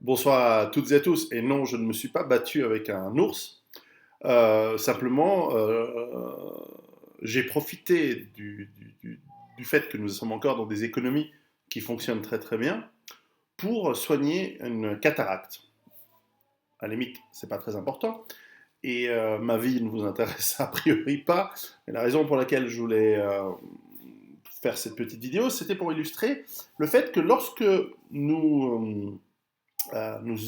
Bonsoir à toutes et à tous. Et non, je ne me suis pas battu avec un ours. Simplement, j'ai profité du fait que nous sommes encore dans des économies qui fonctionnent très très bien pour soigner une cataracte. À la limite, c'est pas très important. Et ma vie ne vous intéresse a priori pas. Mais la raison pour laquelle je voulais faire cette petite vidéo, c'était pour illustrer le fait que lorsque nous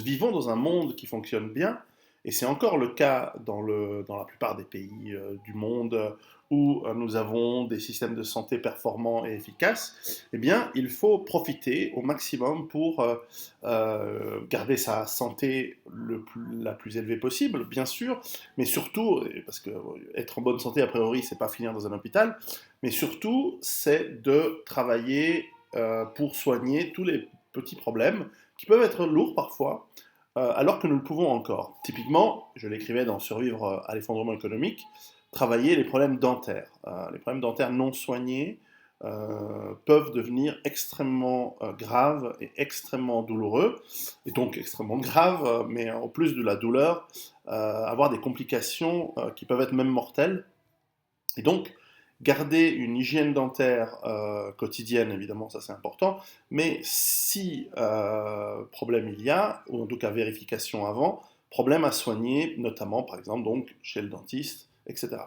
vivons dans un monde qui fonctionne bien, et c'est encore le cas dans la plupart des pays du monde où nous avons des systèmes de santé performants et efficaces. Eh bien, il faut profiter au maximum pour garder sa santé la plus élevée possible, bien sûr, mais surtout, parce que être en bonne santé, a priori, c'est pas finir dans un hôpital, mais surtout, c'est de travailler pour soigner tous les petits problèmes qui peuvent être lourds parfois, alors que nous le pouvons encore. Typiquement, je l'écrivais dans Survivre à l'effondrement économique, travailler les problèmes dentaires. Les problèmes dentaires non soignés peuvent devenir extrêmement graves et extrêmement douloureux, et donc extrêmement graves, mais en plus de la douleur, avoir des complications qui peuvent être même mortelles. Et donc, garder une hygiène dentaire quotidienne, évidemment, ça c'est important, mais si problème il y a, ou en tout cas vérification avant, problème à soigner, notamment par exemple donc chez le dentiste, etc.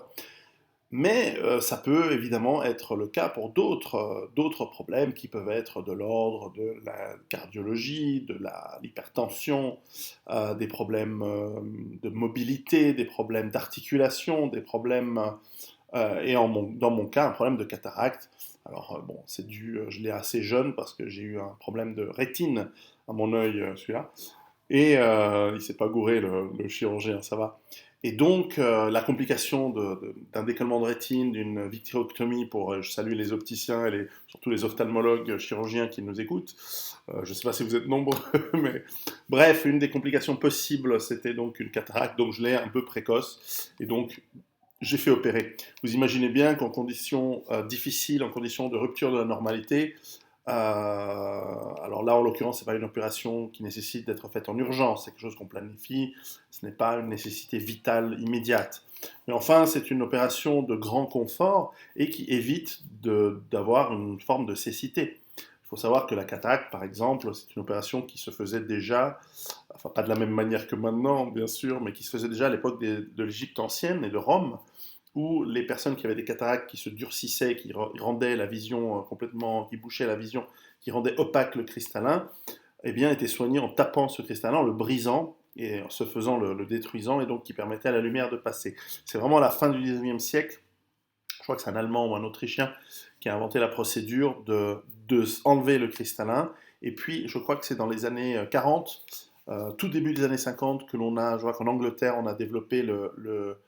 Mais ça peut évidemment être le cas pour d'autres problèmes qui peuvent être de l'ordre de la cardiologie, de l'hypertension, des problèmes de mobilité, des problèmes d'articulation, des problèmes et dans mon cas, un problème de cataracte. Alors, bon, c'est dû, je l'ai assez jeune parce que j'ai eu un problème de rétine à mon œil, celui-là. Et il s'est pas gouré, le chirurgien, ça va. Et donc, la complication d'un décollement de rétine, d'une vitréoctomie, pour, je salue les opticiens et surtout les ophtalmologues chirurgiens qui nous écoutent. Je ne sais pas si vous êtes nombreux, mais bref, une des complications possibles, c'était donc une cataracte, donc je l'ai un peu précoce. Et donc, j'ai fait opérer. Vous imaginez bien qu'en conditions difficiles, en conditions de rupture de la normalité, alors là en l'occurrence c'est pas une opération qui nécessite d'être faite en urgence, c'est quelque chose qu'on planifie, ce n'est pas une nécessité vitale immédiate. Mais enfin c'est une opération de grand confort et qui évite d'avoir une forme de cécité. Il faut savoir que la cataracte par exemple c'est une opération qui se faisait déjà, enfin pas de la même manière que maintenant bien sûr, mais qui se faisait déjà à l'époque de l'Égypte ancienne et de Rome, où les personnes qui avaient des cataractes qui se durcissaient, qui rendaient la vision complètement, qui bouchaient la vision, qui rendaient opaque le cristallin, eh bien, étaient soignées en tapant ce cristallin, en le brisant et en se faisant le détruisant, et donc qui permettait à la lumière de passer. C'est vraiment à la fin du 19e siècle, je crois que c'est un Allemand ou un Autrichien qui a inventé la procédure de enlever le cristallin, et puis je crois que c'est dans les années 40, tout début des années 50, que l'on a, je vois qu'en Angleterre, on a développé le,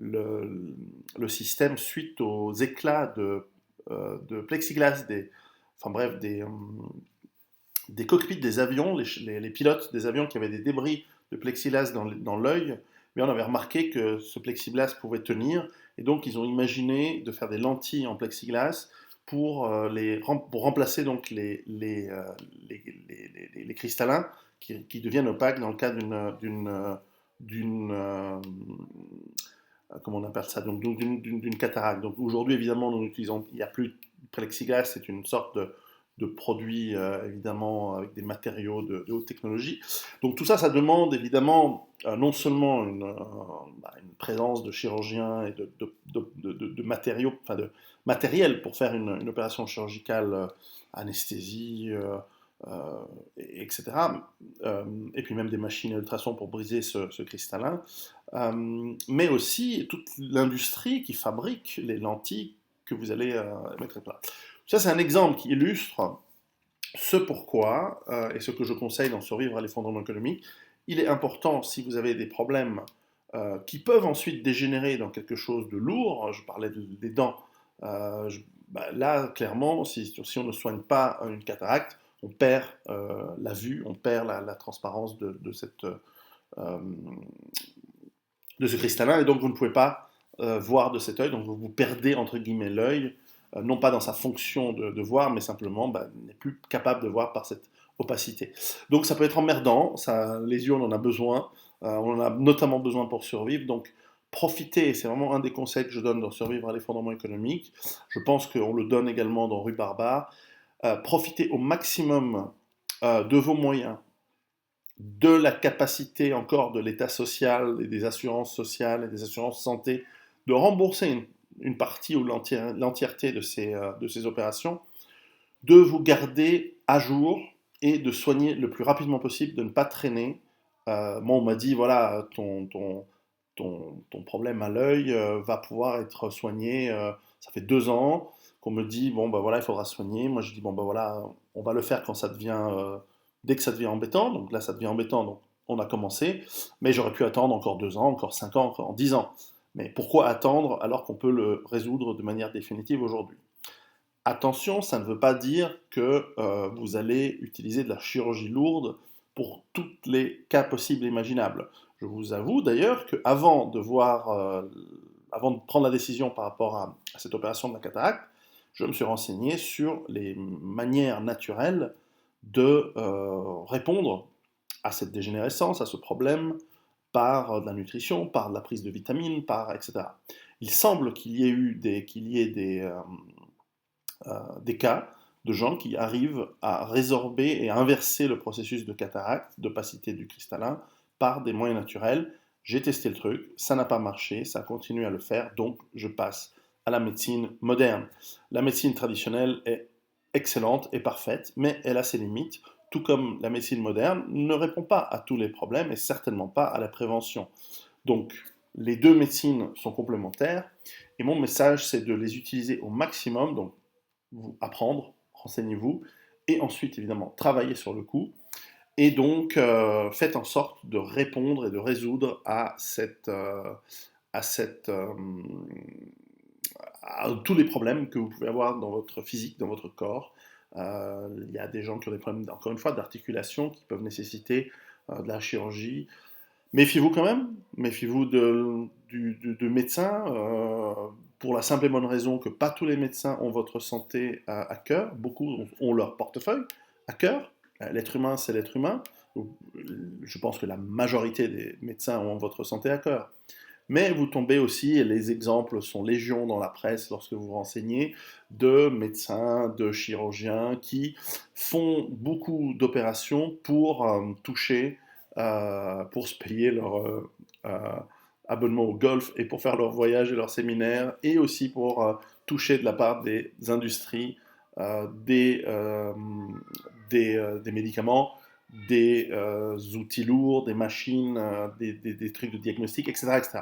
le système suite aux éclats de plexiglas, enfin bref, des cockpits des avions, les pilotes des avions qui avaient des débris de plexiglas dans l'œil, mais on avait remarqué que ce plexiglas pouvait tenir, et donc ils ont imaginé de faire des lentilles en plexiglas pour remplacer donc les cristallins qui deviennent opaques dans le cas d'une comment on appelle ça, donc d'une cataracte. Donc aujourd'hui, évidemment, nous utilisons, il n'y a plus de plexiglas, c'est une sorte de produit, évidemment, avec des matériaux de haute technologie. Donc tout ça, ça demande évidemment non seulement une présence de chirurgiens et de matériaux, enfin de matériel pour faire une opération chirurgicale, anesthésie, etc. Et puis même des machines à ultrasons pour briser ce cristallin, mais aussi toute l'industrie qui fabrique les lentilles que vous allez mettre là. Ça, c'est un exemple qui illustre ce pourquoi, et ce que je conseille dans Survivre à l'effondrement économique, il est important, si vous avez des problèmes qui peuvent ensuite dégénérer dans quelque chose de lourd, je parlais des dents, là, clairement, si on ne soigne pas une cataracte, on perd la vue, on perd la transparence euh, de ce cristallin, et donc vous ne pouvez pas voir de cet œil, donc vous perdez entre guillemets l'œil, non pas dans sa fonction de voir, mais simplement n'est plus capable de voir par cette opacité. Donc ça peut être emmerdant, les yeux on en a besoin, on en a notamment besoin pour survivre, donc profitez, c'est vraiment un des conseils que je donne dans Survivre à l'effondrement économique, je pense qu'on le donne également dans Rue Barbare, profitez au maximum de vos moyens, de la capacité encore de l'État social et des assurances sociales et des assurances santé de rembourser une partie ou l'entièreté de ces opérations, de vous garder à jour et de soigner le plus rapidement possible, de ne pas traîner. Moi, on m'a dit, voilà, ton problème à l'œil va pouvoir être soigné. Ça fait 2 ans qu'on me dit, bon, ben voilà, il faudra soigner. Moi, je dis, bon, ben voilà, on va le faire quand ça devient, dès que ça devient embêtant. Donc là, ça devient embêtant, donc on a commencé. Mais j'aurais pu attendre encore 2 ans, encore 5 ans, encore 10 ans. Mais pourquoi attendre alors qu'on peut le résoudre de manière définitive aujourd'hui? Attention, ça ne veut pas dire que vous allez utiliser de la chirurgie lourde pour tous les cas possibles et imaginables. Je vous avoue d'ailleurs qu'avant avant de prendre la décision par rapport à cette opération de la cataracte, je me suis renseigné sur les manières naturelles de répondre à cette dégénérescence, à ce problème, par de la nutrition, par de la prise de vitamines, etc. Il semble qu'il y ait des cas de gens qui arrivent à résorber et à inverser le processus de cataracte, d'opacité du cristallin, par des moyens naturels. J'ai testé le truc, ça n'a pas marché, ça continue à le faire, donc je passe à la médecine moderne. La médecine traditionnelle est excellente et parfaite, mais elle a ses limites, tout comme la médecine moderne ne répond pas à tous les problèmes et certainement pas à la prévention. Donc, les deux médecines sont complémentaires et mon message, c'est de les utiliser au maximum, donc vous apprendre, renseignez-vous, et ensuite évidemment travailler sur le coup, et donc faites en sorte de répondre et de résoudre à à tous les problèmes que vous pouvez avoir dans votre physique, dans votre corps. Il y a des gens qui ont des problèmes, encore une fois, d'articulation qui peuvent nécessiter de la chirurgie. Méfiez-vous quand même, méfiez-vous de médecins, pour la simple et bonne raison que pas tous les médecins ont votre santé à cœur, beaucoup ont leur portefeuille à cœur. L'être humain, c'est l'être humain. Je pense que la majorité des médecins ont votre santé à cœur. Mais vous tombez aussi, et les exemples sont légion dans la presse lorsque vous vous renseignez, de médecins, de chirurgiens qui font beaucoup d'opérations pour toucher, pour se payer leur abonnement au golf et pour faire leur voyage et leur séminaire, et aussi pour toucher de la part des industries des médicaments, des outils lourds, des machines, des trucs de diagnostic, etc. etc.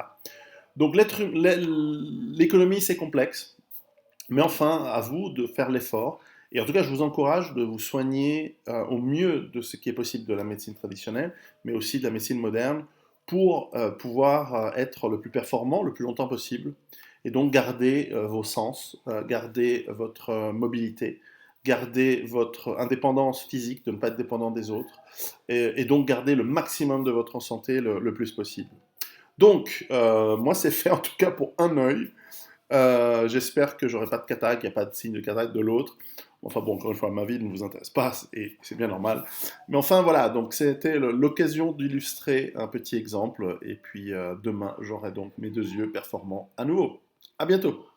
Donc l'économie, c'est complexe, mais enfin, à vous de faire l'effort. Et en tout cas, je vous encourage de vous soigner au mieux de ce qui est possible de la médecine traditionnelle, mais aussi de la médecine moderne, pour pouvoir être le plus performant le plus longtemps possible, et donc garder vos sens, garder votre mobilité, garder votre indépendance physique, de ne pas être dépendant des autres, et donc garder le maximum de votre santé le plus possible. Donc, moi, c'est fait en tout cas pour un œil. J'espère que j'aurai pas de cataracte, il n'y a pas de signe de cataracte de l'autre. Enfin bon, encore une fois, ma vie ne vous intéresse pas et c'est bien normal. Mais enfin voilà, donc c'était l'occasion d'illustrer un petit exemple. Et puis demain, j'aurai donc mes 2 yeux performants à nouveau. À bientôt!